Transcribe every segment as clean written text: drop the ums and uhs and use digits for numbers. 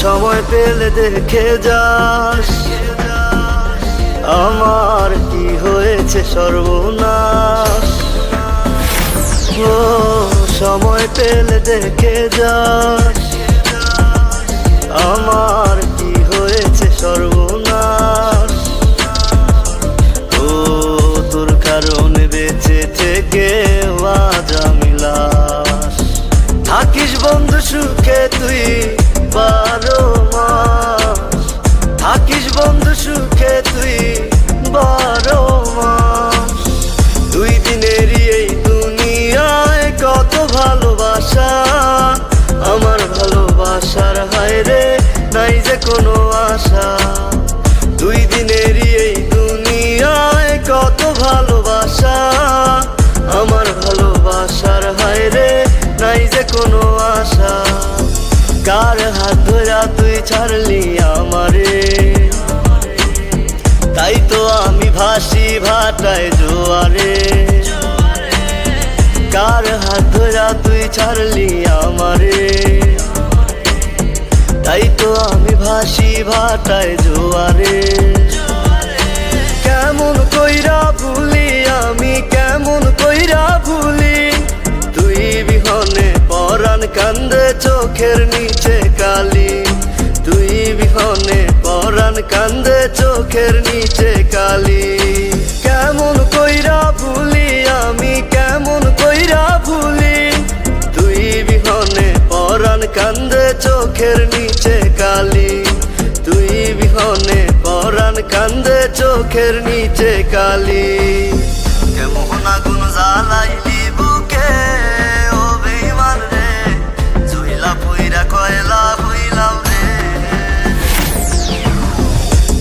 সময় পেলে দেখে যাস আমার কি হয়েছে সর্বনাশ। ও সময় পেলে দেখে যাস আমার কি হয়েছে সর্বনাশ। ও তোর কারণে বেঁচে থেকে আজ আমি লাশ। থাকিস বন্ধু সুখে তুই 12 মাস, থাকিস বন্ধু সুখে তুই 12 মাস। 2 দিনেরই এই দুনিয়ায় কত ভালোবাসা, আমার ভালোবাসার হায় রে নাই যে কোনো আশা। 2 দিনেরই এই দুনিয়ায় কত ভালোবাসা, আমার ভালোবাসার হায় রে নাই যে কোনো আশা। কার হাত ধরা তুই ছাড়লি আমারে, তাই তো আমি ভাসি ভাটায় জোয়ারে। কার হাত ধরা তুই ছাড়লি আমারে, তাই তো আমি ভাসি ভাটায় জোয়ারে। কেমন কইরা ভুলি আমি, কেমন কইরা ভুলি, তুই বিহনে পরাণ কান্দে চোখের নিচে কালি। তুই বিহনে পরাণ কান্দে চোখের নিচে কালি। কেমন কইরা ভুলি আমি, কেমন কইরা ভুলি, তুই বিহনে পরাণ কান্দে চোখের নিচে কালি। তুই বিহনে পরাণ কান্দে চোখের নিচে কালি। কেমন আগুন জ্বালাইলি বুকে ও বেঈমান রে, জুইলা পুইরা কয়লা হইলাম রে।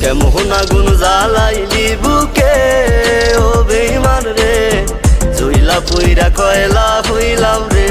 কেমন আগুন জ্বালাইলি বুকে ও বেঈমান রে, জুইলা পুইরা কয়লা হইলাম রে।